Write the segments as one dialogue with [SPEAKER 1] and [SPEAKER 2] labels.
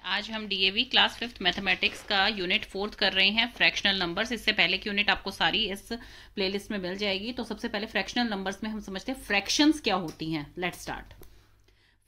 [SPEAKER 1] आज हम DAV class 5th mathematics का यूनिट 4 कर रहे हैं फ्रैक्शनल नंबर्स। इससे पहले की यूनिट आपको सारी इस प्लेलिस्ट में मिल जाएगी। तो सबसे पहले फ्रैक्शनल नंबर्स में हम समझते हैं फ्रैक्शंस क्या होती हैं। Let's start.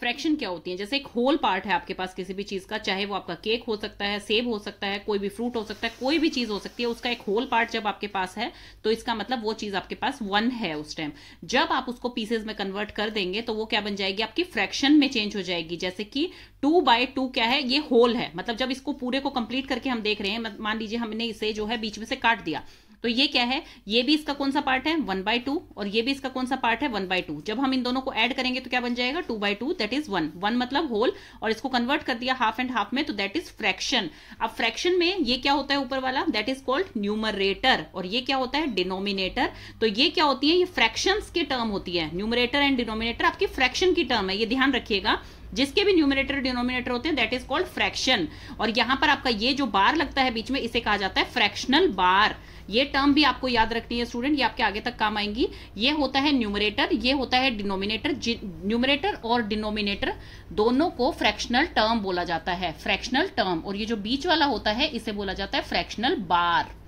[SPEAKER 1] फ्रैक्शन क्या होती है? जैसे एक होल पार्ट है आपके पास किसी भी चीज का, चाहे वो आपका केक हो सकता है, सेब हो सकता है, कोई भी फ्रूट हो सकता है, कोई भी चीज हो सकती है, उसका एक होल पार्ट जब आपके पास है तो इसका मतलब वो चीज आपके पास 1 है उस टाइम। जब आप उसको पीसेज में कन्वर्ट कर देंगे तो वो क्या बन जाएगी, आपकी फ्रैक्शन में चेंज हो जाएगी। जैसे कि 2/2 क्या है, ये होल है, मतलब जब इसको पूरे को कंप्लीट करके हम देख रहे हैं, मान लीजिए हमने इसे जो है बीच में से काट दिया, तो ये क्या है, ये भी इसका कौन सा पार्ट है 1/2 और ये भी इसका कौन सा पार्ट है 1/2। जब हम इन दोनों को ऐड करेंगे तो क्या बन जाएगा 2/2, दैट इज 1 मतलब होल, और इसको कन्वर्ट कर दिया हाफ एंड हाफ में, तो दैट इज फ्रैक्शन। अब फ्रैक्शन में ये क्या होता है ऊपर वाला, दैट इज कॉल्ड न्यूमरेटर, और ये क्या होता है डिनोमिनेटर। तो ये क्या होती है, ये फ्रैक्शंस की टर्म होती है। न्यूमरेटर एंड डिनोमिनेटर आपकी फ्रैक्शन की टर्म है, ये ध्यान रखिएगा। जिसके भी न्यूमरेटर डिनोमिनेटर होते हैं दैट इज कॉल्ड फ्रैक्शन। और यहां पर आपका ये जो बार लगता है बीच में, इसे कहा जाता है फ्रैक्शनल बार। ये टर्म भी आपको याद रखनी है स्टूडेंट, ये आपके आगे तक काम आएंगी। ये होता है न्यूमरेटर, ये होता है डिनोमिनेटर। न्यूमरेटर और डिनोमिनेटर दोनों को फ्रैक्शनल टर्म बोला जाता है, फ्रैक्शनल टर्म। और ये जो बीच वाला होता है इसे बोला जाता है फ्रैक्शनल बार।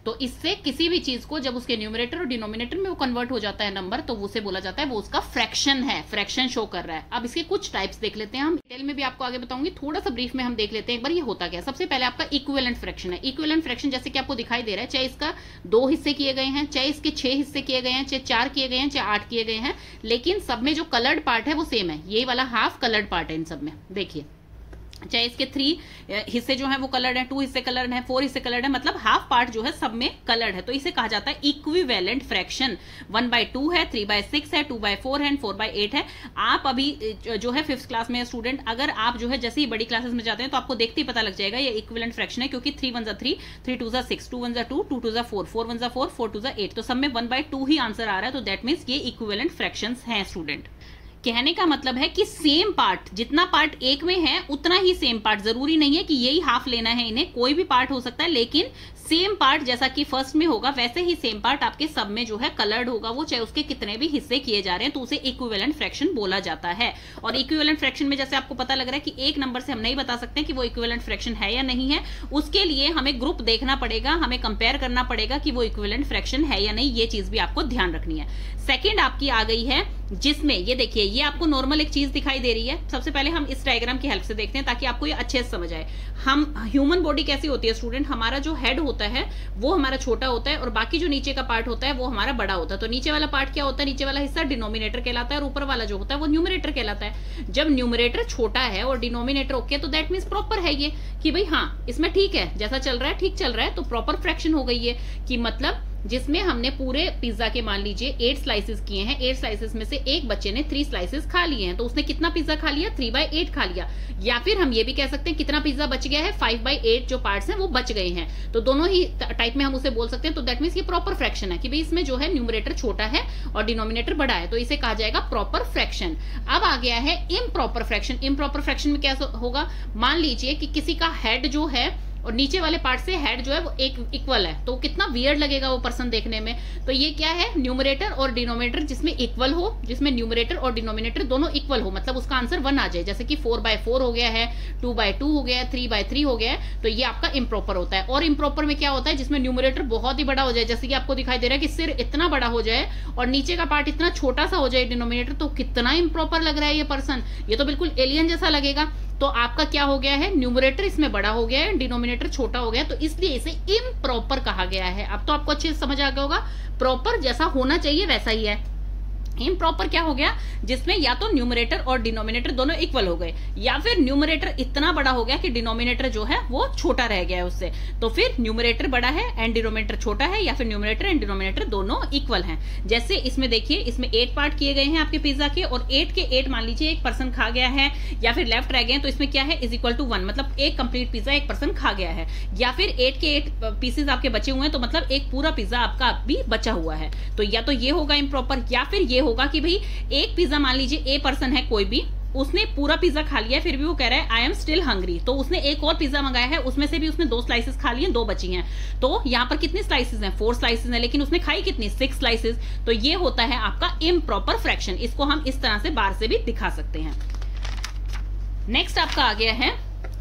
[SPEAKER 1] तो इससे किसी भी चीज को जब उसके न्यूमरेटर और डिनोमिनेटर में वो कन्वर्ट हो जाता है नंबर, तो उसे बोला जाता है वो उसका फ्रैक्शन है, फ्रैक्शन शो कर रहा है। अब इसके कुछ टाइप्स देख लेते हैं हम, डिटेल में भी आपको आगे बताऊंगी, थोड़ा सा ब्रीफ में हम देख लेते हैं एक बार ये होता क्या है। सबसे पहले आपका इक्विवेलेंट फ्रैक्शन है। इक्विवेलेंट फ्रैक्शन जैसे कि आपको दिखाई दे रहा है, चाहे इसका 2 हिस्से किए गए हैं, चाहे इसके 6 हिस्से किए गए हैं, चाहे 4 किए गए हैं, चाहे 8 किए गए हैं, लेकिन सब में जो कलर्ड पार्ट है वो सेम है। ये वाला हाफ कलर्ड पार्ट है इन सब में, देखिए। चाहे इसके 3 हिस्से जो है वो कलर्ड है, 2 हिस्से कलर्ड है, 4 हिस्से कलर्ड है, मतलब हाफ पार्ट जो है सब में कलर्ड है, तो इसे कहा जाता है इक्विवेलेंट फ्रैक्शन। 1/2 है, 3/6 है, 2/4 है, 4/8 है। आप अभी जो है 5th क्लास में स्टूडेंट, अगर आप जो है जैसे ही बड़ी क्लासेस में जाते हैं तो आपको देखते ही पता लग जाएगा ये इक्विवेलेंट फ्रैक्शन है, क्योंकि 3 1 3, 3 2 6, 2 1 2, 2 2 4, 4 1 4, 4 2 8, तो सब में 1/2 ही आंसर आ रहा है। तो दैट मीन्स ये इक्विवेलेंट फ्रैक्शंस हैं स्टूडेंट। कहने का मतलब है कि सेम पार्ट, जितना पार्ट एक में है उतना ही सेम पार्ट, जरूरी नहीं है कि यही हाफ लेना है इन्हें, कोई भी पार्ट हो सकता है, लेकिन सेम पार्ट जैसा कि फर्स्ट में होगा वैसे ही सेम पार्ट आपके सब में जो है कलर्ड होगा, वो चाहे उसके कितने भी हिस्से किए जा रहे हैं, तो उसे इक्विवेलेंट फ्रैक्शन बोला जाता है। और इक्विवेलेंट फ्रैक्शन में जैसे आपको पता लग रहा है कि एक नंबर से हम नहीं बता सकते कि वो इक्विवेलेंट फ्रैक्शन है या नहीं है, उसके लिए हमें ग्रुप देखना पड़ेगा, हमें कंपेयर करना पड़ेगा कि वो इक्विवेलेंट फ्रैक्शन है या नहीं, ये चीज भी आपको ध्यान रखनी है। सेकेंड आपकी आ गई है, जिसमें ये देखिए, ये आपको नॉर्मल एक चीज दिखाई दे रही है। सबसे पहले हम इस डायग्राम की हेल्प से देखते हैं ताकि आपको ये अच्छे से समझ आए। हम ह्यूमन बॉडी कैसी होती है स्टूडेंट, हमारा जो हेड होता है वो हमारा छोटा होता है और बाकी जो नीचे का पार्ट होता है वो हमारा बड़ा होता है। तो नीचे वाला पार्ट क्या होता है, नीचे वाला हिस्सा डिनोमिनेटर कहलाता है और ऊपर वाला जो होता है वो न्यूमरेटर कहलाता है। जब न्यूमरेटर छोटा है और डिनोमिनेटर ओके, तो दैट मीन्स प्रॉपर है ये, कि भाई हाँ इसमें ठीक है, जैसा चल रहा है ठीक चल रहा है, तो प्रॉपर फ्रैक्शन हो गई है। कि मतलब जिसमें हमने पूरे पिज्जा के मान लीजिए 8 स्लाइसेस किए हैं, 8 स्लाइसेस में से एक बच्चे ने 3 स्लाइसेस खा लिए हैं, तो उसने कितना पिज्जा खा लिया, 3/8 खा लिया। या फिर हम ये भी कह सकते हैं कितना पिज्जा बच गया है, 5/8 जो पार्ट्स हैं वो बच गए हैं। तो दोनों ही टाइप में हम उसे बोल सकते हैं। तो दैट मीन्स ये प्रॉपर फ्रैक्शन है कि भाई इसमें जो है न्यूमरेटर छोटा है और डिनोमिनेटर बड़ा है, तो इसे कहा जाएगा प्रॉपर फ्रैक्शन। अब आ गया है इम्प्रॉपर फ्रैक्शन। इम्प्रॉपर फ्रैक्शन में क्या होगा, मान लीजिए कि किसी का हेड जो है और नीचे वाले पार्ट से हेड जो है वो एक इक्वल है, तो कितना वियर्ड लगेगा वो पर्सन देखने में। तो ये क्या है, न्यूमरेटर और डिनोमिनेटर जिसमें इक्वल हो, जिसमें न्यूमरेटर और डिनोमिनेटर दोनों इक्वल हो, मतलब उसका आंसर 1 आ जाए। जैसे कि 4/4 हो गया है, 2/2 हो गया है, 3/3 हो गया है, तो ये आपका इम्प्रॉपर होता है। और इम्प्रॉपर में क्या होता है, जिसमें न्यूमरेटर बहुत ही बड़ा हो जाए, जैसे कि आपको दिखाई दे रहा है कि सिर इतना बड़ा हो जाए और नीचे का पार्ट इतना छोटा सा हो जाए डिनोमिनेटर, तो कितना इम्प्रॉपर लग रहा है ये पर्सन, ये तो बिल्कुल एलियन जैसा लगेगा। तो आपका क्या हो गया है, न्यूमरेटर इसमें बड़ा हो गया है, डिनोमिनेटर छोटा हो गया, तो इसलिए इसे इम्प्रॉपर कहा गया है। अब तो आपको अच्छे से समझ आ गया होगा, प्रॉपर जैसा होना चाहिए वैसा ही है। इम्प्रॉपर क्या हो गया, जिसमें या तो न्यूमरेटर और डिनोमिनेटर दोनों इक्वल हो गए, या फिर न्यूमरेटर इतना बड़ा हो गया कि डिनोमिनेटर जो है वो छोटा रह गया है उससे, तो फिर न्यूमरेटर बड़ा है एंड डिनोमिनेटर छोटा है, या फिर न्यूमरेटर एंड डिनोमिनेटर दोनों इक्वल हैं। जैसे इसमें देखिए, इसमें 8 पार्ट किए गए हैं आपके पिज्जा के, और 8 के 8 मान लीजिए एक पर्सन खा गया है या फिर लेफ्ट रह गए, तो इसमें क्या है, =1, मतलब एक कंप्लीट पिज्जा एक पर्सन खा गया है। या फिर 8 के 8 पीसेज आपके बचे हुए हैं, तो मतलब एक पूरा पिज्जा आपका भी बचा हुआ है, तो या तो ये होगा इम्प्रॉपर, या फिर ये होगा कि भाई एक पिज्जा मान लीजिए ए पर्सन है कोई भी, उसने पूरा पिज्जा खा लिया, फिर भी वो कह रहा है आई एम स्टिल हंग्री, तो उसने एक और पिज्जा मंगाया है, उसमें से भी उसने 2 स्लाइसेस खा लिए, 2 बची हैं। तो यहाँ पर कितनी स्लाइसेस हैं, 4 स्लाइसेस हैं, लेकिन उसने खाई कितनी, 6 स्लाइसेस। तो ये होता है आपका इम्प्रॉपर फ्रैक्शन। इसको हम इस तरह से बार से भी दिखा सकते हैं। नेक्स्ट आपका आ गया है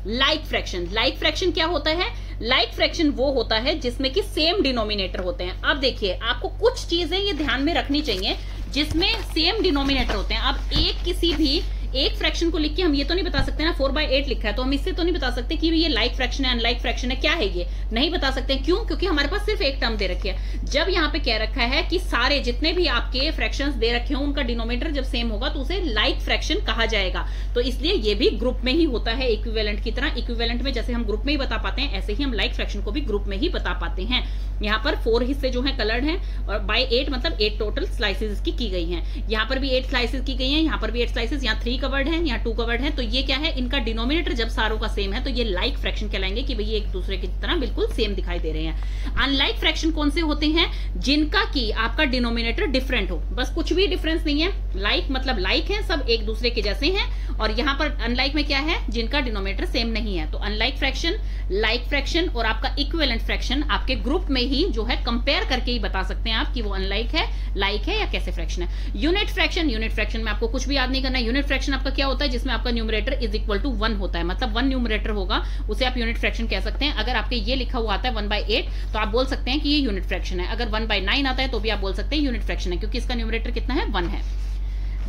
[SPEAKER 1] लाइक फ्रैक्शन। लाइक फ्रैक्शन क्या होता है? लाइक फ्रैक्शन वो होता है जिसमें कि सेम डिनोमिनेटर होते हैं। अब देखिए, आपको कुछ चीजें ये ध्यान में रखनी चाहिए जिसमें सेम डिनोमिनेटर होते हैं। अब किसी भी एक फ्रैक्शन को लिख के हम ये तो नहीं बता सकते ना 4/8 लिखा है, तो हम इससे तो नहीं बता सकते कि ये लाइक फ्रैक्शन है, अनलाइक फ्रैक्शन है, क्या है ये नहीं बता सकते। क्यों? क्योंकि हमारे पास सिर्फ एक टर्म दे रखी है। जब यहाँ पे कह रखा है कि सारे जितने भी आपके फ्रैक्शंस दे रखे हो उनका डिनोमिनेटर जब सेम होगा तो उसे लाइक फ्रैक्शन कहा जाएगा। तो इसलिए ये भी ग्रुप में ही होता है इक्विवेलेंट की तरह। इक्विवेलेंट में जैसे हम ग्रुप में ही बता पाते हैं, ऐसे ही हम लाइक फ्रैक्शन को भी ग्रुप में ही बता पाते हैं। यहाँ पर 4 हिस्से जो है कलर्ड हैं और बाय 8 मतलब 8 टोटल स्लाइसेस की गई हैं। यहाँ पर भी 8 स्लाइसेस की गई हैं, यहाँ पर भी 8 स्लाइसेस, यहाँ 3 कवर्ड हैं, यहाँ 2 कवर्ड है। तो ये क्या है? इनका डिनोमिनेटर जब सारों का सेम है तो ये लाइक फ्रैक्शन कहलाएंगे कि भाई एक दूसरे की तरह बिल्कुल सेम दिखाई दे रहे हैं। अनलाइक फ्रैक्शन कौन से होते हैं? जिनका की आपका डिनोमिनेटर डिफरेंट हो, बस कुछ भी डिफरेंस नहीं है। लाइक मतलब लाइक है, सब एक दूसरे के जैसे हैं। और यहाँ पर अनलाइक में क्या है? जिनका डिनोमिनेटर सेम नहीं है। तो अनलाइक फ्रैक्शन, लाइक फ्रैक्शन और आपका इक्विवेलेंट फ्रैक्शन आपके ग्रुप में ही जो है कंपेयर करके ही बता सकते हैं आप कि वो अनलाइक है, लाइक है या कैसे फ्रैक्शन है। यूनिट फ्रैक्शन, यूनिट फ्रैक्शन में आपको कुछ भी याद नहीं करना है। यूनिट फ्रैक्शन आपका क्या होता है? जिसमें आपका न्यूमरेटर इज इक्वल टू 1 होता है, मतलब 1 न्यूमरेटर होगा, उसे आप यूनिट फ्रैक्शन कह सकते हैं। अगर आपके ये लिखा हुआ आता है 1/8 तो आप बोल सकते हैं कि ये यूनिट फ्रैक्शन है। अगर 1/9 आता है तो भी आप बोल सकते हैं यूनिट फ्रैक्शन है, क्योंकि इसका न्यूमरेटर कितना है? 1 है।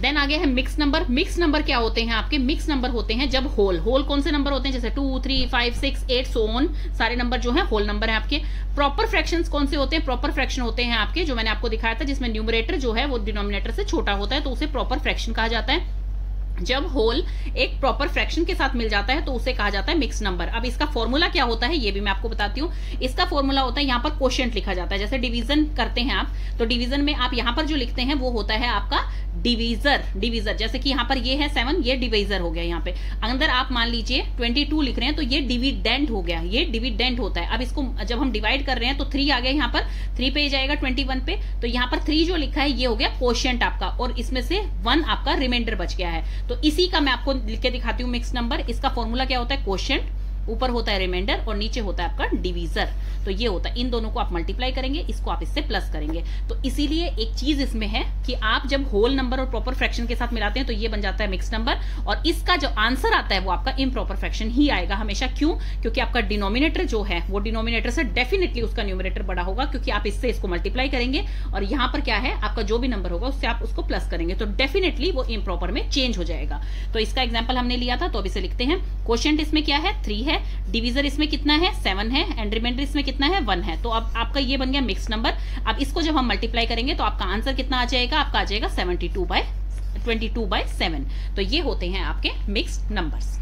[SPEAKER 1] देन आगे है मिक्स नंबर। मिक्स नंबर क्या होते हैं आपके? मिक्स नंबर होते हैं जब होल कौन से नंबर होते हैं? जैसे 2, 3, 5, 6, 8 सो ऑन, सारे नंबर जो है होल नंबर है आपके। प्रॉपर फ्रैक्शंस कौन से होते हैं? प्रॉपर फ्रैक्शन होते हैं आपके जो मैंने आपको दिखाया था, जिसमें न्यूमरेटर जो है वो डिनोमिनेटर से छोटा होता है, तो उसे प्रॉपर फ्रैक्शन कहा जाता है। जब होल एक प्रॉपर फ्रैक्शन के साथ मिल जाता है तो उसे कहा जाता है मिक्स नंबर। अब इसका फॉर्मूला क्या होता है ये भी मैं आपको बताती हूँ। इसका फॉर्मूला होता है, यहाँ पर कोशेंट लिखा जाता है। जैसे डिवीजन करते हैं आप, तो डिवीजन में आप यहाँ पर जो लिखते हैं वो होता है आपका डिवीजर। जैसे कि यहाँ पर ये है 7, ये डिवीजर हो गया। यहाँ पे अंदर आप मान लीजिए 22 लिख रहे हैं तो ये डिविडेंड हो गया, ये डिविडेंड होता है। अब इसको जब हम डिवाइड कर रहे हैं तो 3 आ गया, यहाँ पर 3 पे जाएगा 21 पे, तो यहाँ पर 3 जो लिखा है ये हो गया कोशेंट आपका, और इसमें से 1 आपका रिमाइंडर बच गया है। तो इसी का मैं आपको लिख के दिखाती हूँ मिक्स नंबर। इसका फॉर्मूला क्या होता है? कोशेंट, ऊपर होता है रिमाइंडर और नीचे होता है आपका डिवीजर। तो ये होता है, इन दोनों को आप मल्टीप्लाई करेंगे, इसको आप इससे प्लस करेंगे। तो इसीलिए एक चीज इसमें है कि आप जब होल नंबर और प्रॉपर फ्रैक्शन के साथ मिलाते हैं तो ये बन जाता है मिक्स नंबर, और इसका जो आंसर आता है वो आपका इम्प्रॉपर फ्रैक्शन ही आएगा हमेशा। क्यों? क्योंकि आपका डिनोमिनेटर जो है वो डिनोमिनेटर से डेफिनेटली उसका न्यूमरेटर बड़ा होगा, क्योंकि आप इससे इसको मल्टीप्लाई करेंगे और यहाँ पर क्या है आपका जो भी नंबर होगा उससे आप उसको प्लस करेंगे, तो डेफिनेटली वो इम्प्रॉपर में चेंज हो जाएगा। तो इसका एग्जाम्पल हमने लिया था, तो अब इसे लिखते हैं। कोशेंट इसमें क्या है? 3 है, डिवीजर इसमें कितना है? 7 है, एंड रिमाइंडर इसमें कितना है? 1 है। तो अब आपका ये बन गया मिक्स नंबर। अब इसको जब हम मल्टीप्लाई करेंगे तो आपका आंसर कितना आ जाएगा? आपका आ जाएगा 22/7। तो ये होते हैं आपके mixed numbers.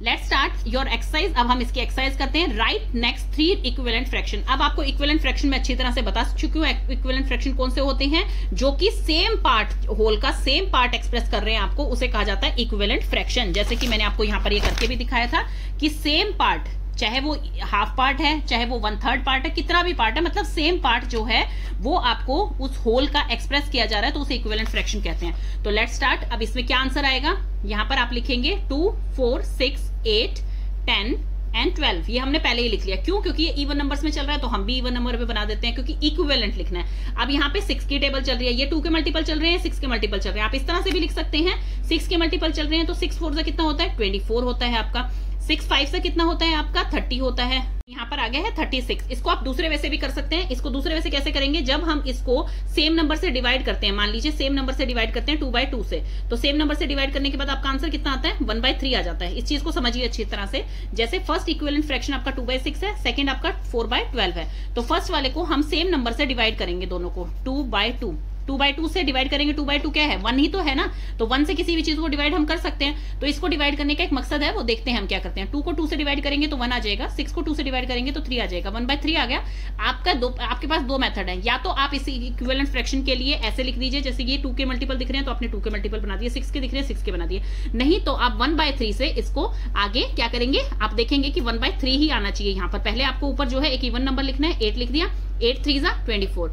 [SPEAKER 1] Let's start your exercise. अब हम इसकी एक्सरसाइज करते हैं। Right next 3 equivalent fraction. अब आपको इक्विवेलेंट फ्रैक्शन में अच्छी तरह से बता चुकी हूँ इक्विवेलेंट फ्रैक्शन कौन से होते हैं, जो कि सेम पार्ट, होल का सेम पार्ट एक्सप्रेस कर रहे हैं आपको, उसे कहा जाता है इक्विवेलेंट फ्रैक्शन। जैसे कि मैंने आपको यहाँ पर ये करके भी दिखाया था कि सेम पार्ट, चाहे वो हाफ पार्ट है, चाहे वो 1/3 पार्ट है, कितना भी पार्ट है, मतलब सेम पार्ट जो है वो आपको उस होल का एक्सप्रेस किया जा रहा है, तो उसे इक्विवेलेंट फ्रैक्शन कहते हैं। तो लेट्स स्टार्ट। अब इसमें क्या आंसर आएगा? यहां पर आप लिखेंगे 2, 4, 6, 8, 10 एंड 12। ये हमने पहले ही लिख लिया। क्यों? क्योंकि ये इवन नंबर्स में चल रहा है, तो हम भी इवन नंबर पे बना देते हैं, क्योंकि इक्विवेलेंट लिखना है। अब यहाँ पे 6 की टेबल चल रही है, ये 2 के मल्टीपल चल रहे हैं, 6 के मल्टीपल चल रहे हैं। आप इस तरह से भी लिख सकते हैं, 6 के मल्टीपल चल रहे हैं तो 6 4 से कितना होता है? 24 होता है आपका। 6 5 से कितना होता है आपका? 30 होता है। यहाँ पर आ गया है 36। इसको आप दूसरे वे से भी कर सकते हैं। इसको दूसरे वे से कैसे करेंगे? जब हम इसको सेम नंबर से डिवाइड करते हैं, मान लीजिए सेम नंबर से डिवाइड करते हैं 2/2 से, तो सेम नंबर से डिवाइड करने के बाद आपका आंसर कितना आता है? 1/3 आ जाता है। इस चीज को समझिए अच्छी तरह से। जैसे फर्स्ट इक्विवेलेंट फ्रैक्शन आपका 2/6 है, सेकंड आपका 4/12 है, तो फर्स्ट वाले को हम सेम नंबर से डिवाइड करेंगे, दोनों को 2/2 से डिवाइड करेंगे। 2/2 क्या है? 1 ही तो है ना, तो 1 से किसी भी चीज को डिवाइड हम कर सकते हैं। तो इसको डिवाइड करने का एक मकसद है, वो देखते हैं हम क्या करते हैं। 2 को 2 से डिवाइड करेंगे तो 1 आ जाएगा, 6 को 2 से डिवाइड करेंगे तो 3 आ जाएगा, 1/3 आ गया। आपके पास 2 मेथड है, या तो आप इसी इक्विवेलेंट फ्रैक्शन के लिए ऐसे लिख दीजिए, जैसे ये 2 के मल्टीपल दिख रहे हैं तो आपने 2 के मल्टीपल बना दिए, 6 के दिख रहे हैं 6 के बना दिए। नहीं तो आप 1/3 से इसको आगे क्या करेंगे, आप देखेंगे कि 1/3 ही आना चाहिए। यहाँ पर पहले आपको ऊपर जो है एक इवन नंबर लिखना है, 8 लिख दिया, 8 3 24,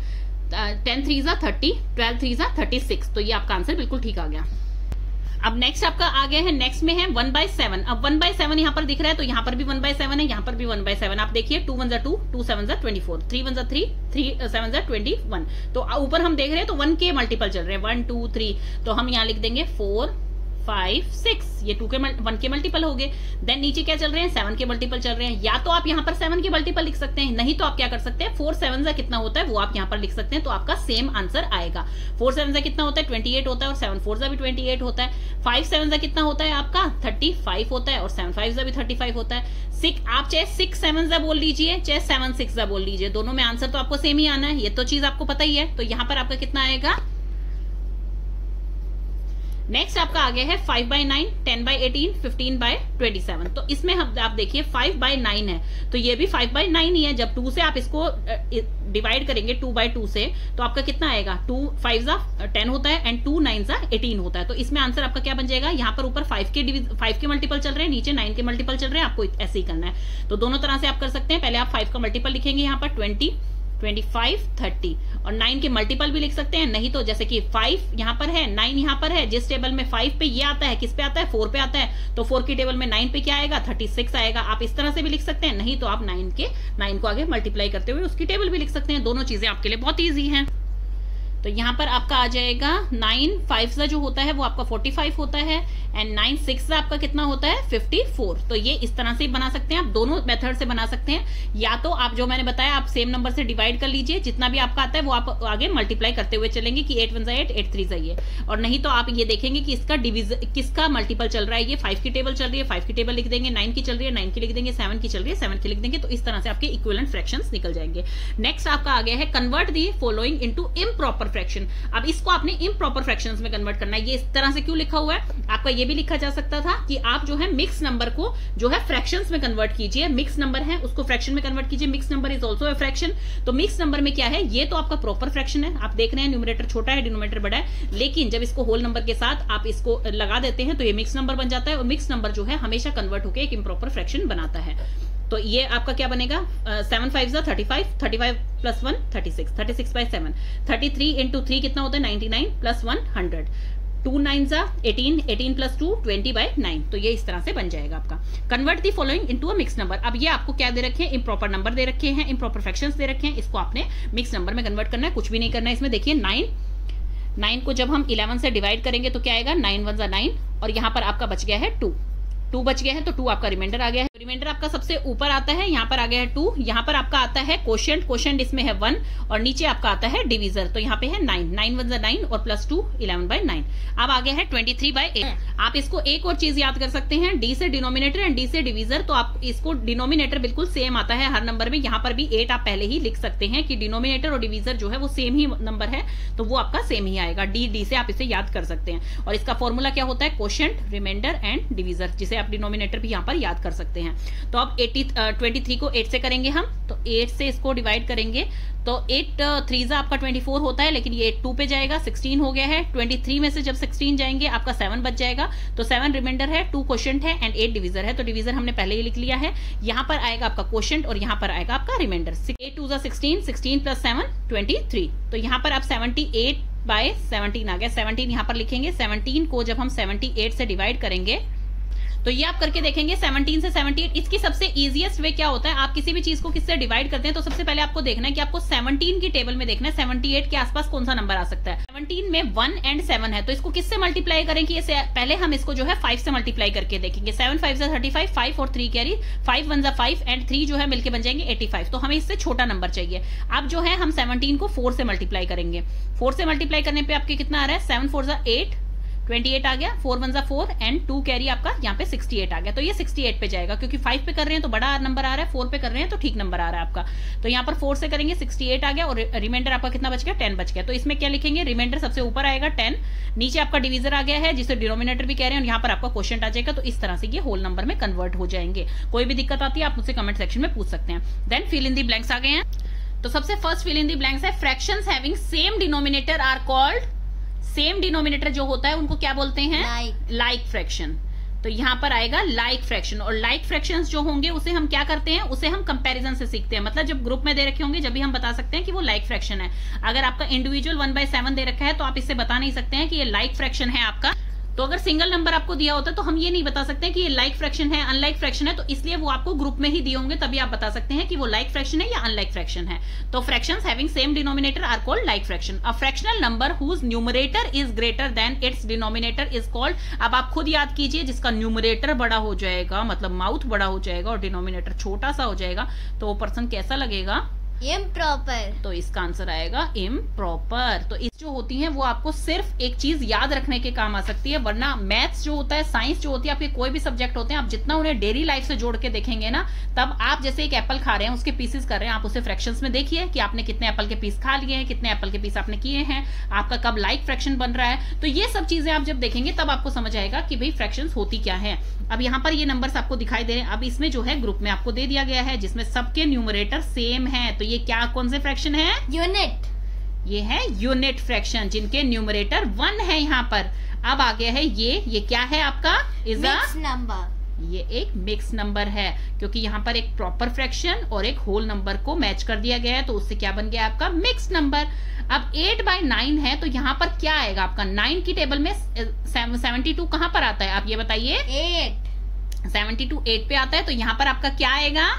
[SPEAKER 1] 10 3 30, 12 3 36। तो ये आपका आंसर बिल्कुल ठीक आ गया। अब नेक्स्ट आपका आ गया है, नेक्स्ट में है 1/7। अब 1/7 यहाँ पर दिख रहा है, तो यहाँ पर भी 1/7 है, यहाँ पर भी 1/7। आप देखिए 2 1 2, 2 7 24, 3 1 3, 3 7 21। तो ऊपर हम देख रहे हैं तो 1 के मल्टीपल चल रहे हैं, 1 2 3, तो हम यहाँ लिख देंगे 4 5 6, ये 1 के मल्टीपल हो गए। देन नीचे क्या चल रहे हैं, 7 के मल्टीपल चल रहे हैं। या तो आप यहाँ पर 7 के मल्टीपल लिख सकते हैं, नहीं तो आप क्या कर सकते हैं 4 7 जा कितना होता है वो आप यहाँ पर लिख सकते हैं, तो आपका सेम आंसर आएगा। 4 7 जा कितना होता है 28 होता है, और 7 4 जा भी 28 होता है। 5 7 जा कितना होता है आपका 35 होता है, और 7 5 जा भी 35 होता है। 6 आप चाहे 6 7 जा बोल लीजिए, चाहे 7 6 जा बोल लीजिए, दोनों में आंसर तो आपको सेम ही आना है, ये तो चीज आपको पता ही है। तो यहाँ पर आपका कितना आएगा, नेक्स्ट आपका आ गया है 5/9, 10/18, 15/27। तो इसमें आप देखिए 5/9 है, तो ये भी 5/9 ही है। जब 2 से आप इसको डिवाइड करेंगे 2/2 से, तो आपका कितना आएगा 2 5 जा 10 होता है, एंड 2 9 जा 18 होता है। तो इसमें आंसर आपका क्या बन जाएगा, यहाँ पर ऊपर 5 के मल्टीपल चल रहे हैं, नीचे 9 के मल्टीपल चल रहे हैं, आपको ऐसे ही करना है। तो दोनों तरह से आप कर सकते हैं। पहले आप 5 का मल्टीपल लिखेंगे यहाँ पर 20 25 30, और 9 के मल्टीपल भी लिख सकते हैं, नहीं तो जैसे कि 5 यहाँ पर है 9 यहाँ पर है, जिस टेबल में 5 पे ये आता है किस पे आता है 4 पे आता है, तो 4 की टेबल में 9 पे क्या आएगा 36 आएगा। आप इस तरह से भी लिख सकते हैं, नहीं तो आप 9 को आगे मल्टीप्लाई करते हुए उसकी टेबल भी लिख सकते हैं। दोनों चीजें आपके लिए बहुत ईजी हैं। तो यहाँ पर आपका आ जाएगा 9 5 सा जो होता है वो आपका 45 होता है, एंड 9 6 सा आपका कितना होता है 54। तो ये इस तरह से बना सकते हैं, आप दोनों मेथड से बना सकते हैं। या तो आप जो मैंने बताया आप सेम नंबर से डिवाइड कर लीजिए, जितना भी आपका आता है वो आप आगे मल्टीप्लाई करते हुए चलेंगे कि 8 1 जा 8 8 3 जा ये, और नहीं तो आप ये देखेंगे कि इसका डिवीजन किसका मल्टीपल चल रहा है। ये 5 की टेबल चल रही है 5 की टेबल लिख देंगे, 9 की चल रही है 9 की लिख देंगे, 7 की चल रही है 7 की लिख देंगे। तो इस तरह से आपके इक्विवेलेंट फ्रैक्शंस निकल जाएंगे। नेक्स्ट आपका आ गया है convert the following into improper fraction. अब इसको आपने इम्प्रॉपर फ्रैक्शंस में कन्वर्ट करना है। ये इस तरह से क्यों लिखा हुआ है, आपका ये भी लिखा जा सकता था कि आप जो है मिक्स नंबर को जो है फ्रैक्शंस में कन्वर्ट कीजिए। मिक्स नंबर है उसको फ्रैक्शन में कन्वर्ट कीजिए, mix number is also a fraction. तो मिक्स नंबर में क्या है, ये तो आपका प्रॉपर फ्रैक्शन है, आप देख रहे हैं न्यूमरेटर छोटा है डिनोमिनेटर बड़ा है, लेकिन जब इसको होल नंबर के साथ आप इसको लगा देते हैं तो ये मिक्स नंबर बन जाता है, और मिक्स नंबर जो है हमेशा कन्वर्ट होकर एक इम्प्रॉपर फ्रैक्शन बनाता है। तो ये आपका क्या बनेगा 7 5 जा 35, 35 + 1 36, 36/7, 33 × 3 कितना होता है 99 + 1 100, 2 9 जा 18, 18 + 2 20/9। तो ये इस तरह से बन जाएगा आपका। Convert the following into a mix number. अब ये आपको क्या दे रखे हैं, इम्प्रॉपर नंबर दे रखे हैं, इम्प्रॉपर फ्रैक्शंस दे रखे हैं, इसको आपने मिक्स नंबर में कन्वर्ट करना है, कुछ भी नहीं करना है इसमें। देखिए 9 को जब हम 11 से डिवाइड करेंगे तो क्या आएगा 9 1 जा 9, और यहाँ पर आपका बच गया है 2 बच गया है, तो 2 आपका रिमाइंडर आ गया है। रिमाइंडर आपका सबसे ऊपर आता है, यहाँ पर आ गया है 2, यहाँ पर आपका आता है क्वोशिएंट इसमें है 1, और नीचे आपका आता है डिवीजर, तो यहाँ पे है 9 9 1 जा 9, और +2 11/9। अब आ गया है 23/8। आप इसको एक और चीज याद कर सकते हैं, डी से डिनोमिनेटर एंड डी से डिवीजर। तो आप इसको डिनोमिनेटर बिल्कुल सेम आता है हर नंबर में, यहाँ पर भी 8 आप पहले ही लिख सकते हैं कि डिनोमिनेटर और डिवीजर जो है वो सेम ही नंबर है, तो वो आपका सेम ही आएगा। डी से आप इसे याद कर सकते हैं, और इसका फॉर्मूला क्या होता है क्वोशिएंट, रिमाइंडर एंड डिवीजर, जिसे आप डिनोमिनेटर भी यहाँ पर याद कर सकते हैं। तो अब 23 को 8 से करेंगे हम, तो 8 से इसको डिवाइड करेंगे तो 8 3 जा आपका 24 होता है, लेकिन ये 2 पे जाएगा 16 हो गया है। 23 में से जब 16 जाएंगे आपका 7 बच जाएगा, तो 7 रिमाइंडर है, 2 क्वोशिएंट है एंड 8 डिवीजर है। तो डिवीजर हमने पहले ही लिख लिया है। यहाँ पर आएगा आपका क्वोशिएंट और यहाँ पर आएगा आपका रिमाइंडर। 8 2 जा 16, 16 + 7 23। तो यहाँ पर आप 78/17 आ गया, 17 यहाँ पर लिखेंगे। 17 को जब हम 78 से डिवाइड करेंगे तो ये आप करके देखेंगे 17 से 78। इसकी सबसे इजीएस्ट वे क्या होता है, आप किसी भी चीज को किससे डिवाइड करते हैं तो सबसे पहले आपको देखना है कि आपको 17 की टेबल में देखना है 78 के आसपास कौन सा नंबर आ सकता है। 17 में 1 एंड 7 है, तो इसको किससे मल्टीप्लाई करेंगे, पहले हम इसको जो है 5 से मल्टीप्लाई करके देखेंगे। 7 5 जा 35, 5 और 3 कैरी, 5 1 जा 5 एंड 3 जो है मिलके बन जाएंगे 85। तो हमें इससे छोटा नंबर चाहिए। अब जो है हम 17 को 4 से मल्टीप्लाई करेंगे। 4 से मल्टीप्लाई करने पे आपके कितना आ रहा है 7 4 जा 8, 28 आ गया, 4 1 जा 4 एंड 2 कैरी आपका यहाँ पे 68 आ गया। तो ये 68 पे जाएगा, क्योंकि 5 पे कर रहे हैं तो बड़ा नंबर आ रहा है, 4 पे कर रहे हैं तो ठीक नंबर आ रहा है आपका। तो यहाँ पर 4 से करेंगे 68 आ गया, और रिमाइंडर आपका कितना बच गया 10 बच गया। तो इसमें क्या लिखेंगे, रिमाइंडर सबसे ऊपर आएगा 10, नीचे आपका डिवीजर आ गया है जिसे डिनोमिनेटर भी कह रहे हैं, और यहाँ पर आपका क्वोशिएंट आ जाएगा। तो इस तरह से ये होल नंबर में कन्वर्ट हो जाएंगे। कोई भी दिक्कत आती है आप मुझसे कमेंट सेक्शन में पूछ सकते हैं। Then fill in the blanks आ गए हैं। तो सबसे first fill in the blanks है fractions having same denominator are called, same denominator जो होता है उनको क्या बोलते हैं, लाइक फ्रैक्शन। तो यहाँ पर आएगा लाइक फ्रैक्शन, और लाइक फ्रैक्शंस जो होंगे उसे हम क्या करते हैं, उसे हम कंपैरिजन से सीखते हैं। मतलब जब ग्रुप में दे रखे होंगे जब भी हम बता सकते हैं कि वो लाइक फ्रैक्शन है। अगर आपका इंडिविजुअल 1/7 दे रखा है तो आप इससे बता नहीं सकते हैं कि ये लाइक फ्रैक्शन है आपका तो अगर सिंगल नंबर आपको दिया होता है तो हम ये नहीं बता सकते कि ये लाइक फ्रैक्शन है, अनलाइक फ्रैक्शन है, तो इसलिए वो आपको ग्रुप में ही दिए होंगे, तभी आप बता सकते हैं कि वो लाइक फ्रैक्शन है या अनलाइक फ्रैक्शन है। तो fractions having same denominator are called like fraction. A fractional number whose numerator is greater than its denominator is called, अब आप खुद याद कीजिए, जिसका न्यूमरेटर बड़ा हो जाएगा मतलब माउथ बड़ा हो जाएगा और डिनोमिनेटर छोटा सा हो जाएगा, तो वो पर्सन कैसा लगेगा?
[SPEAKER 2] इम्प्रॉपर।
[SPEAKER 1] तो इसका आंसर आएगा इम्प्रॉपर। तो इस जो होती है वो आपको सिर्फ एक चीज याद रखने के काम आ सकती है, वरना मैथ्स जो होता है, साइंस जो होती है, आपके कोई भी सब्जेक्ट होते हैं, आप जितना उन्हें डेली लाइफ से जोड़ के देखेंगे ना, तब आप जैसे एक एप्पल खा रहे हैं, उसके पीसेस कर रहे हैं, आप उसे फ्रैक्शंस में देखिए कि आपने कितने एप्पल के पीस खा लिए हैं, कितने एप्पल के पीस आपने किए हैं, आपका कब लाइक फ्रैक्शन बन रहा है। तो ये सब चीजें आप जब देखेंगे तब आपको समझ आएगा कि भाई फ्रैक्शंस होती क्या है। अब यहाँ पर ये नंबर्स आपको दिखाई दे रहे हैं। अब इसमें जो है ग्रुप में आपको दे दिया गया है जिसमें सबके न्यूमरेटर सेम है, तो ये क्या कौन से फ्रैक्शन है?
[SPEAKER 2] यूनिट।
[SPEAKER 1] ये है यूनिट फ्रैक्शन जिनके न्यूमरेटर 1 है यहाँ पर। अब आ गया है ये क्या है आपका? Is a
[SPEAKER 2] mix number.
[SPEAKER 1] ये एक मिक्स नंबर है क्योंकि यहाँ पर एक प्रॉपर फ्रैक्शन और एक होल नंबर को मैच कर दिया गया है, तो उससे क्या बन गया आपका? Mix number. अब 8/9 है, तो यहाँ पर क्या आएगा आपका? 9 की टेबल में 72 कहाँ पर आता है आप ये बताइए?
[SPEAKER 2] 8।
[SPEAKER 1] 72 8 पे आता है, तो यहाँ पर आपका क्या आएगा?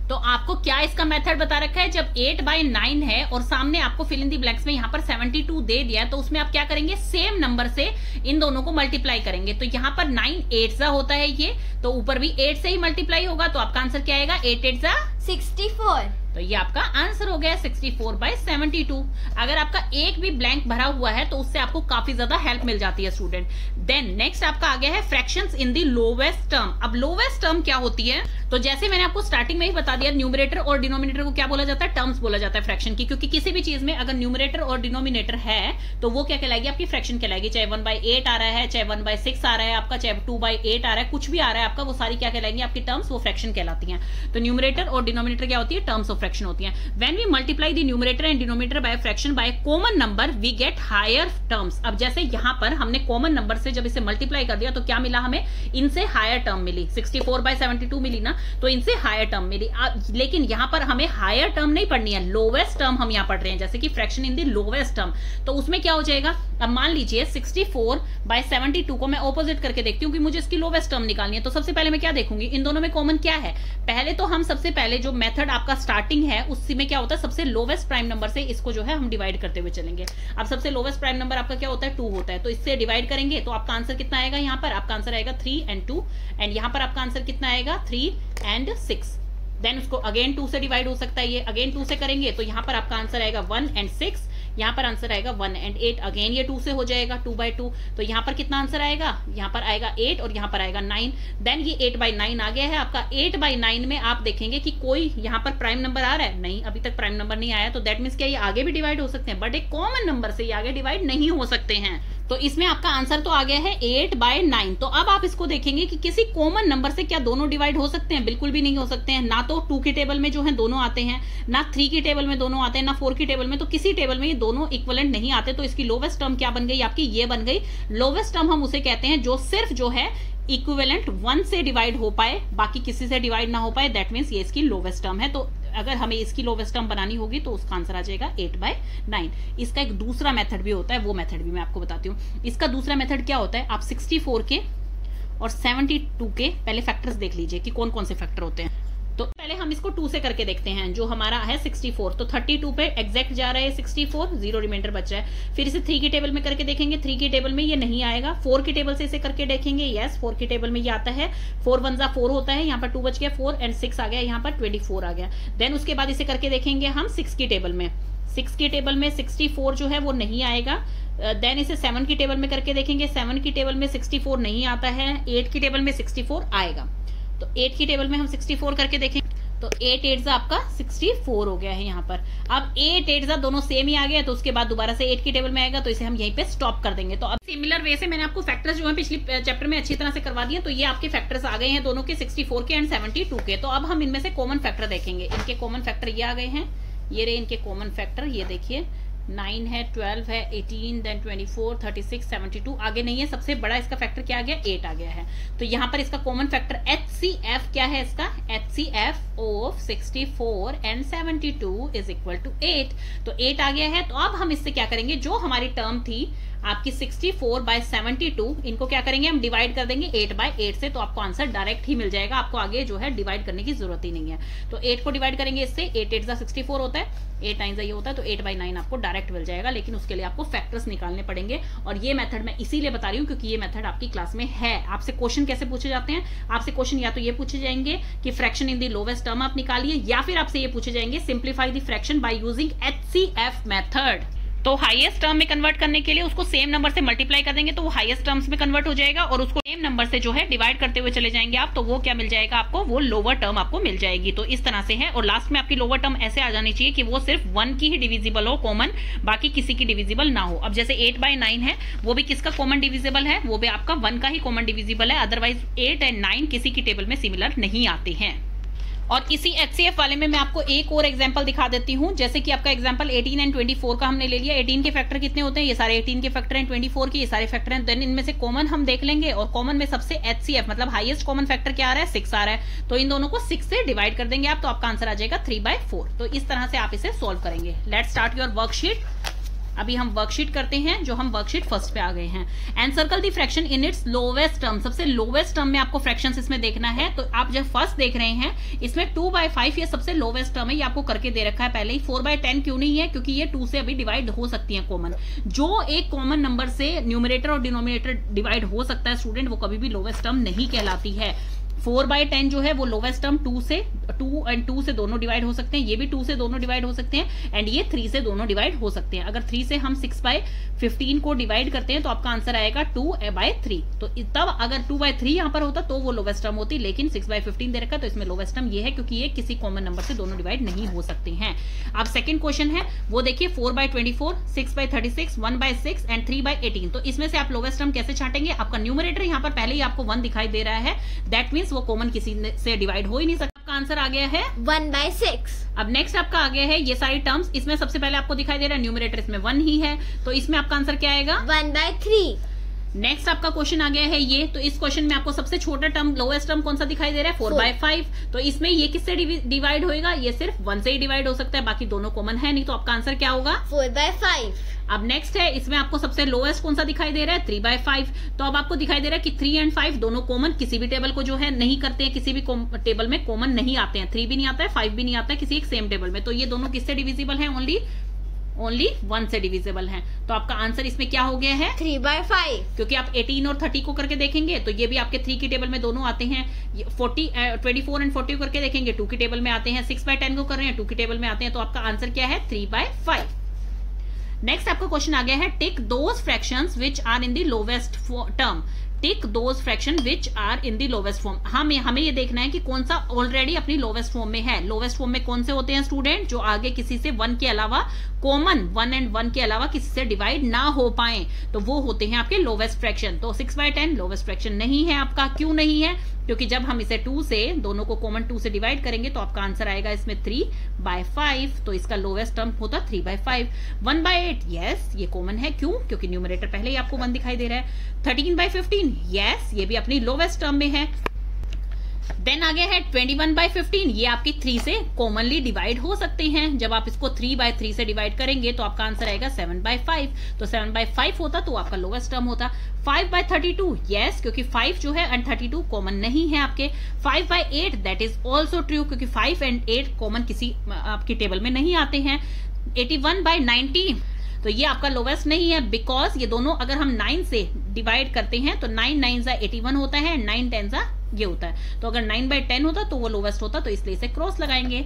[SPEAKER 1] तो आपको क्या इसका मेथड बता रखा है? जब 8/9 है और सामने आपको फिल इन दी ब्लैंक्स में यहाँ पर 72 दे दिया, तो उसमें आप क्या करेंगे? सेम नंबर से इन दोनों को मल्टीप्लाई करेंगे। तो यहाँ पर 9 8 होता है ये, तो ऊपर भी 8 से ही मल्टीप्लाई होगा, तो आपका आंसर क्या आएगा? 8 8
[SPEAKER 2] 64।
[SPEAKER 1] तो ये आपका आंसर हो गया 64/72। अगर आपका एक भी ब्लैंक भरा हुआ है तो उससे आपको काफी ज्यादा हेल्प मिल जाती है स्टूडेंट। देन नेक्स्ट आपका आ गया है फ्रैक्शंस इन दी लोवेस्ट टर्म। अब लोवेस्ट टर्म क्या होती है? तो जैसे मैंने आपको स्टार्टिंग में ही बता दिया, न्यूमरेटर और डिनोमिनेटर को क्या बोला जाता है? टर्म्स बोला जाता है फ्रैक्शन की, क्योंकि किसी भी चीज में अगर न्यूमरेटर और डिनोमिनेटर है तो वो क्या कहलाएगी? आपकी फ्रैक्शन कहलाएगी। चाहे 1/8 आ रहा है, चाहे 1/6 आ रहा है आपका, चाहे 2/8 आ रहा है, कुछ भी आ रहा है आपका, वो सारी क्या कहलाएंगी? आपकी टर्म्स, वो फ्रैक्शन कहलाती हैं। तो न्यूमरेटर और डिनोमिनेटर क्या होती है? टर्म्स ऑफ फ्रैक्शन होती है। When we multiply the numerator and denominator by a fraction by a common number, we get higher terms. अब जैसे यहाँ पर हमने कॉमन नंबर से जब इसे मल्टीप्लाई कर दिया तो क्या मिला हमें? इनसे हायर टर्म मिली। 64/72 मिली ना, तो इनसे हायर टर्म मिली। लेकिन यहाँ पर हमें हायर टर्म नहीं पढ़नी है, लोवेस्ट टर्म हम यहाँ पढ़ रहे हैं, जैसे कि fraction in the lowest term. तो उसमें क्या हो जाएगा? अब मान लीजिए 64/72 को मैं ऑपोजिट करके देखती हूँ कि मुझे इसकी लोवेस्ट टर्म निकालनी है। तो सबसे पहले मैं क्या देखूंगी? इन दोनों में कॉमन क्या है? पहले तो हम सबसे पहले जो मेथड आपका स्टार्टिंग है उसी में क्या होता है? सबसे लोवेस्ट प्राइम नंबर से इसको जो है हम डिवाइड करते हुए चलेंगे। अब सबसे लोवेस्ट प्राइम नंबर आपका क्या होता है? 2 होता है, तो इससे डिवाइड करेंगे तो आपका आंसर कितना आएगा? यहाँ पर आपका आंसर आएगा 3 and 2, एंड यहाँ पर आपका आंसर कितना आएगा? 3 and 6। देन उसको अगेन 2 से डिवाइड हो सकता है, ये अगेन 2 से करेंगे तो यहाँ पर आपका आंसर आएगा 1 and 6, यहाँ पर आंसर आएगा 1 and 8, अगेन ये 2 से हो जाएगा 2/2, तो यहाँ पर कितना आंसर आएगा? यहाँ पर आएगा 8 और यहाँ पर आएगा 9। देन ये 8/9 आ गया है आपका। 8/9 में आप देखेंगे कि कोई यहाँ पर प्राइम नंबर आ रहा है? नहीं, अभी तक प्राइम नंबर नहीं आया, तो दैट मीन्स क्या ये आगे भी डिवाइड हो सकते हैं, बट एक कॉमन नंबर से ये आगे डिवाइड नहीं हो सकते हैं। तो इसमें आपका आंसर तो आ गया है 8/9। तो अब आप इसको देखेंगे कि किसी कॉमन नंबर से क्या दोनों डिवाइड हो सकते हैं? बिल्कुल भी नहीं हो सकते हैं। ना तो 2 की टेबल में जो है दोनों आते हैं, ना 3 की टेबल में दोनों आते हैं, ना 4 की टेबल में, तो किसी टेबल में ये दोनों इक्विवेलेंट नहीं आते। तो इसकी लोवेस्ट टर्म क्या बन गई आपकी? ये बन गई। लोवेस्ट टर्म हम उसे कहते हैं जो सिर्फ जो है इक्विवेलेंट 1 से डिवाइड हो पाए, बाकी किसी से डिवाइड ना हो पाए, दैट मीन्स ये इसकी लोवेस्ट टर्म है। तो अगर हमें इसकी लोवेस्ट टर्म बनानी होगी तो उसका आंसर आ जाएगा 8/9। इसका एक दूसरा मेथड भी होता है, वो मेथड भी मैं आपको बताती हूँ। इसका दूसरा मेथड क्या होता है? आप 64 के और 72 के पहले फैक्टर्स देख लीजिए कि कौन कौन से फैक्टर होते हैं। तो पहले हम इसको 2 से करके देखते हैं। जो हमारा है 64, तो 32 पे एग्जैक्ट जा रहा है 64, 0 रिमाइंडर बच रहा है। फिर इसे 3 की टेबल में करके देखेंगे, 3 की टेबल में ये नहीं आएगा। 4 की टेबल से इसे करके देखेंगे, यस 4 की टेबल में ये आता है। 4 1 जा 4 होता है, यहाँ पर 2 बच गया, 4 एंड 6 आ गया, यहाँ पर 24 आ गया। देन उसके बाद इसे करके देखेंगे हम 6 की टेबल में। 6 की टेबल में 64 जो है वो नहीं आएगा। देन इसे 7 की टेबल में करके देखेंगे, 7 की टेबल में 64 नहीं आता है। 8 की टेबल में 64 आएगा, तो 8 की टेबल में हम 64 करके देखेंगे, तो 8 8 आपका 64 हो गया है यहाँ पर। अब 8 8 दोनों सेम ही आ गया, तो उसके बाद दोबारा से 8 की टेबल में आएगा, तो इसे हम यहीं पे स्टॉप कर देंगे। तो अब सिमिलर वे से मैंने आपको फैक्टर्स जो है पिछली चैप्टर में अच्छी तरह से करवा दिए, तो ये आपके फैक्टर्स आ गए हैं दोनों के, 64 के एंड 72 के। तो अब हम इनमें से कॉमन फैक्टर देखेंगे। इनके कॉमन फैक्टर ये आ गए हैं, ये रहे इनके कॉमन फैक्टर, ये देखिए 9 है, 12 है, 18, देन 24, 36, 72 आगे नहीं है। सबसे बड़ा इसका फैक्टर क्या आ गया? 8 आ गया है। तो यहाँ पर इसका कॉमन फैक्टर HCF क्या है? इसका HCF of 64 and 72 is equal to 8। तो 8 आ गया है। तो अब हम इससे क्या करेंगे? जो हमारी टर्म थी आपकी 64/72, इनको क्या करेंगे हम डिवाइड कर देंगे 8/8 से, तो आपको आंसर डायरेक्ट ही मिल जाएगा, आपको आगे जो है डिवाइड करने की जरूरत ही नहीं है। तो 8 को डिवाइड करेंगे इससे, 8 8 64 होता है, 8 9 ये होता है, तो 8/9 आपको डायरेक्ट मिल जाएगा, लेकिन उसके लिए आपको फैक्टर्स निकालने पड़ेंगे। और ये मेथड मैं इसीलिए बता रही हूँ क्योंकि ये मेथड आपकी क्लास में है। आपसे क्वेश्चन कैसे पूछे जाते हैं, आपसे क्वेश्चन या तो ये पूछे जाएंगे कि fraction in the lowest term आप निकालिए, या फिर आपसे ये पूछे जाएंगे simplify the fraction by using HCF method. तो हाईएस्ट टर्म में कन्वर्ट करने के लिए उसको सेम नंबर से मल्टीप्लाई कर देंगे तो वो हाईएस्ट टर्म्स में कन्वर्ट हो जाएगा, और उसको सेम नंबर से जो है डिवाइड करते हुए चले जाएंगे आप, तो वो क्या मिल जाएगा आपको, वो लोअर टर्म आपको मिल जाएगी। तो इस तरह से है, और लास्ट में आपकी लोअर टर्म ऐसे आ जानी चाहिए कि वो सिर्फ 1 की ही डिविजिबल हो कॉमन, बाकी किसी की डिविजिबल ना हो। अब जैसे 8/9 है, वो भी किसका कॉमन डिविजिबल है, वो भी आपका 1 का ही कॉमन डिविजिबल है, अदरवाइज 8 और 9 किसी की टेबल में सिमिलर नहीं आते हैं। और इसी HCF वाले में मैं आपको एक और एग्जांपल दिखा देती हूं, जैसे कि आपका एग्जांपल 18 एंड 24 का हमने ले लिया। 18 के फैक्टर कितने होते हैं, ये सारे 18 के फैक्टर हैं, 24 के ये सारे फैक्टर हैं, देन इनमें से कॉमन हम देख लेंगे, और कॉमन में सबसे HCF मतलब हाईएस्ट कॉमन फैक्टर क्या आ रहा है, 6 आ रहा है, तो इन दोनों को 6 से डिवाइड कर देंगे आप, तो आपका आंसर आ जाएगा 3/4। तो इस तरह से आप इसे सोल्व करेंगे। Let's start your worksheet. अभी हम वर्कशीट करते हैं, जो हम वर्कशीट फर्स्ट पे आ गए हैं। And circle the fraction in its lowest term, सबसे लोवेस्ट टर्म में आपको फ्रैक्शंस इसमें देखना है। तो आप जब फर्स्ट देख रहे हैं, इसमें 2/5 ये सबसे लोवेस्ट टर्म है, ये आपको करके दे रखा है पहले ही। 4/10 क्यों नहीं है, क्योंकि ये 2 से अभी डिवाइड हो सकती है कॉमन। जो एक कॉमन नंबर से न्यूमरेटर और डिनोमिनेटर डिवाइड हो सकता है स्टूडेंट, वो कभी भी लोवेस्ट टर्म नहीं कहलाती है। 4/10 जो है वो लोवेस्ट टर्म 2 एंड 2 से दोनों डिवाइड हो सकते हैं, ये भी 2 से दोनों डिवाइड हो सकते हैं, एंड ये 3 से दोनों डिवाइड हो सकते हैं। अगर 3 से हम 6/15 को डिवाइड करते हैं तो आपका आंसर आएगा 2/3। तो तब अगर 2/3 यहाँ पर होता तो वो लोवेस्ट टर्म होती, लेकिन 6/15 दे रखा तो इसमें लोवेस्ट टर्म ये है, क्योंकि ये किसी कॉमन नंबर से दोनों डिवाइड नहीं हो सकते हैं। अब सेकंड क्वेश्चन है, वो देखिए 4/24, 6/36, 1/6 एंड 3/18। तो इसमें से आप लोवेस्ट टर्म कैसे छांटेंगे, आपका न्यूमरेटर यहाँ पर पहले ही आपको 1 दिखाई दे रहा है, दैट मीन्स वो कॉमन किसी से डिवाइड हो ही नहीं सकता। आपका आंसर आ गया है
[SPEAKER 2] 1/6।
[SPEAKER 1] अब नेक्स्ट आपका आ गया है ये सारी टर्म्स, इसमें सबसे पहले आपको दिखाई दे रहा है न्यूमरेटर इसमें 1 ही है, तो इसमें आपका आंसर क्या आएगा
[SPEAKER 2] 1/3।
[SPEAKER 1] नेक्स्ट आपका क्वेश्चन आ गया है ये, तो इस क्वेश्चन में आपको सबसे छोटा टर्म लोएस्ट टर्म कौन सा दिखाई दे रहा है 4/5, तो इसमें ये किससे डिवाइड होएगा, ये सिर्फ 1 से ही डिवाइड हो सकता है, बाकी दोनों कॉमन है नहीं, तो आपका आंसर क्या होगा
[SPEAKER 2] 4/5।
[SPEAKER 1] अब नेक्स्ट है, इसमें आपको सबसे लोएस्ट कौन सा दिखाई दे रहा है 3/5, तो अब आपको दिखाई दे रहा है कि 3 एंड 5 दोनों कॉमन किसी भी टेबल को जो है नहीं करते हैं, किसी भी टेबल में कॉमन नहीं आते हैं, 3 भी नहीं आता है 5 भी नहीं आता है किसी एक सेम टेबल में, तो ये दोनों किससे डिविजिबल है, ओनली 1 से डिविजिबल है। तो आपका आंसर इसमें क्या हो गया है
[SPEAKER 2] 3/5,
[SPEAKER 1] क्योंकि आप 18 और 30 को करके देखेंगे तो ये भी आपके 3 की टेबल में दोनों आते हैं, 24 एंड 40 करके देखेंगे 2 की टेबल में आते हैं, 6/10 को कर रहे हैं 2 की टेबल में आते हैं, तो आपका आंसर क्या है 3/5। नेक्स्ट आपका क्वेश्चन आ गया है, tick those fractions which are in the lowest term, tick those fraction which are in the lowest form. हमें ये देखना है कि कौन सा ऑलरेडी अपनी लोवेस्ट फॉर्म में है। लोवेस्ट फॉर्म में कौन से होते हैं स्टूडेंट, जो आगे किसी से 1 के अलावा कॉमन 1 एंड 1 के अलावा किसी से डिवाइड ना हो पाए, तो वो होते हैं आपके लोवेस्ट फ्रैक्शन। तो 6/10 लोवेस्ट फ्रैक्शन नहीं है आपका, क्यों नहीं है, क्योंकि जब हम इसे 2 से दोनों को कॉमन 2 से डिवाइड करेंगे तो आपका आंसर आएगा इसमें 3/5, तो इसका लोवेस्ट टर्म होता 3/5। 1/8 यस ये कॉमन है, क्यों, क्योंकि न्यूमरेटर पहले ही आपको 1 दिखाई दे रहा है। 13/15 यस ये भी अपनी लोवेस्ट टर्म में है। देन आ गया है 21/15, ये आपकी 3 से कॉमनली डिवाइड हो सकते हैं, जब आप इसको 3/3 से डिवाइड करेंगे तो आपका आंसर आएगा 7/5, तो 7/5 होता तो आपका लोवेस्ट टर्म होता। 5/32 यस क्योंकि 5 जो है एंड 32 कॉमन नहीं है आपके। 5/8 दैट इज ऑल्सो ट्रू, क्योंकि 5 एंड 8 कॉमन किसी आपकी टेबल में नहीं आते हैं। 81/90 तो ये आपका लोवेस्ट नहीं है, बिकॉज ये दोनों अगर हम 9 से डिवाइड करते हैं तो 9 9 81 होता है, 9 10 ये होता है, तो अगर 9/10 होता तो वो लोवेस्ट होता, तो इसलिए इसे क्रॉस लगाएंगे।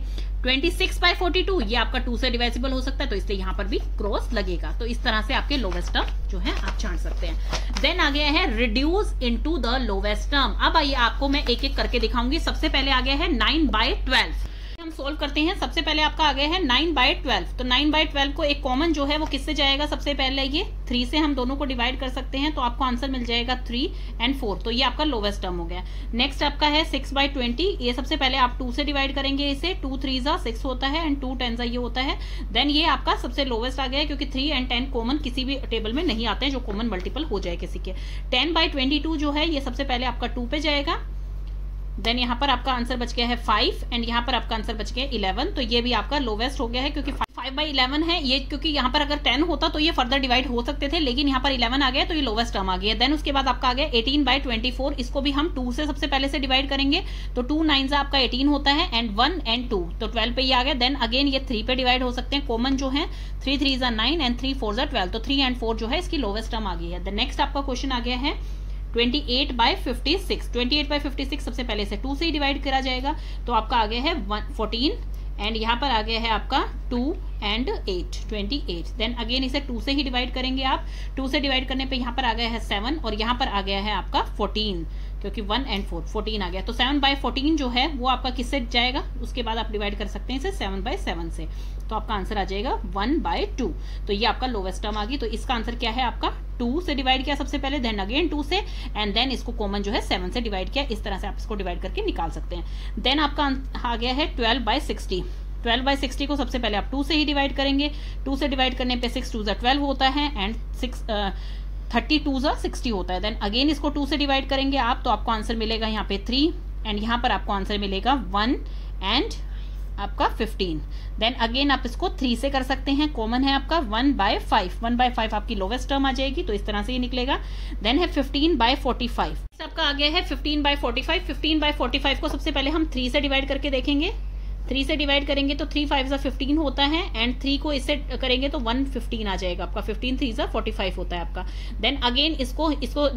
[SPEAKER 1] 26/42 ये आपका 2 से डिवाइजिबल हो सकता है, तो इसलिए यहाँ पर भी क्रॉस लगेगा। तो इस तरह से आपके लोवेस्ट टर्म जो है आप छांट सकते हैं। देन आ गया है reduce into the lowest term. अब आइए आपको मैं एक एक करके दिखाऊंगी। सबसे पहले आ गया है 9/12, हम सोल्व करते हैं। सबसे पहले आपका आ गया है 9/12, तो 9/12 को एक कॉमन जो है वो किससे जाएगा, सबसे पहले ये 3 से हम दोनों को डिवाइड कर सकते हैं, तो आपको आंसर मिल जाएगा 3 एंड 4, तो ये आपका लोवेस्ट टर्म हो गया। नेक्स्ट आपका है 6/20, ये सबसे पहले आप 2 से डिवाइड करेंगे, इसे 2 3 6 होता है एंड 2 10 ये होता है। देन ये आपका सबसे लोवेस्ट आ गया है, क्योंकि 3 एंड 10 कॉमन किसी भी टेबल में नहीं आते हैं जो कॉमन मल्टीपल हो जाए किसी के। 10/22 जो है ये सबसे पहले आपका 2 पे जाएगा। देन यहाँ पर आपका आंसर बच गया है 5 एंड यहाँ पर आपका आंसर बच गया 11, तो ये भी आपका लोवेस्ट हो गया है, क्योंकि 5/11 है ये, क्योंकि यहाँ पर अगर 10 होता तो ये फर्दर डिवाइड हो सकते थे, लेकिन यहाँ पर 11 आ गया तो ये लोवेस्ट टर्म आ गया। देन उसके बाद आपका आ गया 18/24, इसको भी हम 2 से सबसे पहले से डिवाइड करेंगे, तो 2 9 आपका 18 होता है, एंड 1 and 2 तो 12 पे ये आ गया। देन अगेन ये 3 पे डिवाइड हो सकते हैं, कॉमन जो है 3 3 9 एंड 3 4 12, तो 3 and 4 जो है इसकी लोवेस्ट टर्म आ गई है। नेक्स्ट आपका क्वेश्चन आ गया है 28/56। 28/56 सबसे पहले से 2 से ही डिवाइड करा जाएगा, तो आपका आ गया है 14 एंड यहाँ पर आ गया है आपका 2 and 8 28। देन अगेन इसे 2 से ही डिवाइड करेंगे आप, 2 से डिवाइड करने पे यहाँ पर आ गया है 7 और यहाँ पर आ गया है आपका 14, क्योंकि 1 and 4 14 आ गया, तो 7/14 जो है वो आपका किससे जाएगा, उसके बाद आप डिवाइड कर सकते हैं इसे 7/7 से, तो आपका आंसर आ जाएगा 1/2। तो ये आपका लोवेस्ट टर्म आ गई। तो इसका आंसर क्या है आपका 2 से डिवाइड किया सबसे पहले, देन अगेन 2 से, एंड देन इसको कॉमन जो है 7 से डिवाइड किया। इस तरह से आप इसको डिवाइड करके निकाल सकते हैं। देन आपका आ गया है 12/60। 12/60 को सबसे पहले आप 2 से ही डिवाइड करेंगे, 2 से डिवाइड करने पे 6 2 12 होता है, एंड 32 60 होता है। देन अगेन इसको 2 से डिवाइड करेंगे आप, तो आपको आंसर मिलेगा यहाँ पे 3, एंड यहाँ पर आपको आंसर मिलेगा 1 एंड आपका 15। देन अगेन आप इसको 3 से कर सकते हैं, कॉमन है आपका 1/5। 1/5 आपकी लोवेस्ट टर्म आ जाएगी, तो इस तरह से ये निकलेगा। देन है 15/45, आपका आ गया है 15/45। 15/45 को सबसे पहले हम 3 से डिवाइड करके देखेंगे, 3 से डिवाइड करेंगे तो 3 5 15 होता है, एंड 3 को इससे करेंगे तो 115 आ जाएगा आपका, 15 3 45 होता है आपका। देन अगेन इसको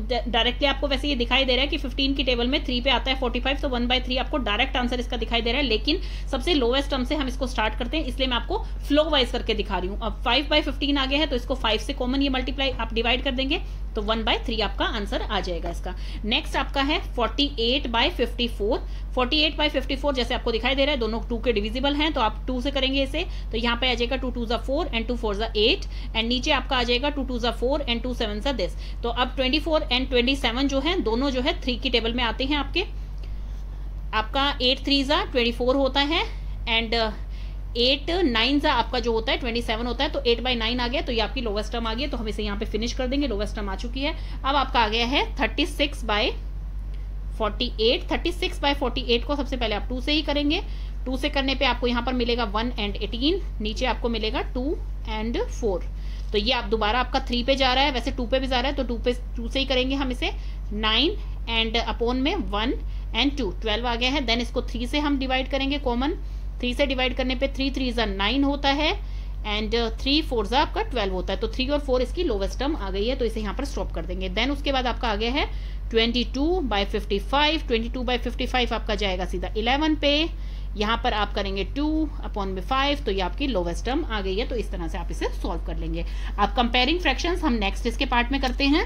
[SPEAKER 1] डायरेक्टली आपको वैसे ये दिखाई दे रहा है कि 15 की टेबल में 3 पे आता है 45, तो 1/3 आपको डायरेक्ट आंसर इसका दिखाई दे रहा है, लेकिन सबसे लोवेस्ट टर्म से हम इसको स्टार्ट करते हैं, इसलिए मैं आपको फ्लो वाइज करके दिखा रही हूँ। अब 5/15 आ गया है, तो इसको 5 से कॉमन ये मल्टीप्लाई आप डिवाइड कर देंगे, तो 1/3 आपका आंसर आ जाएगा इसका। नेक्स्ट आपका है 48/54। 48/54 जैसे आपको दिखाई दे रहा है, दोनों 2 के डिविजिबल हैं, तो आप 2 से करेंगे इसे, तो यहाँ पे आ जाएगा 2 2 4 एंड 2 4 8, एंड नीचे आपका आ जाएगा 2 2 4 एंड 2 7 10। तो अब 24 एंड 27 जो है दोनों जो है 3 की टेबल में आते हैं आपके। आपका 8 3 24 होता है, एंड 8 9 आपका जो होता है 27 होता है, तो 8/9 आ गया, तो ये आपकी लोवेस्ट टर्म आ गई। तो हम इसे यहाँ पे फिनिश कर देंगे, लोवेस्ट टर्म आ चुकी है। अब आपका आ गया है 36/48। 36/48 को सबसे पहले आप 2 से ही करेंगे, 2 से करने पे आपको यहाँ पर मिलेगा 1 and 18, नीचे आपको मिलेगा 2 and 4। तो ये आप दोबारा आपका 3 पे जा रहा है, वैसे 2 पे भी जा रहा है, तो 2 से ही करेंगे हम इसे, 9 एंड अपॉन में 1 and 2 12 आ गया है। देन इसको 3 से हम डिवाइड करेंगे, कॉमन 3 से डिवाइड करने पे 3 3 9 होता है, एंड 3 4 आपका 12 होता है, तो 3 और 4 इसकी लोवेस्ट टर्म आ गई है, तो इसे यहाँ पर स्टॉप कर देंगे। देन उसके बाद आपका आ गया है 22/55। 22/55 आपका जाएगा सीधा 11 पे, यहाँ पर आप करेंगे 2/5, तो ये आपकी लोवेस्ट टर्म आ गई है। तो इस तरह से आप इसे सॉल्व कर लेंगे। आप कंपेयरिंग फ्रैक्शंस हम नेक्स्ट इसके पार्ट में करते हैं।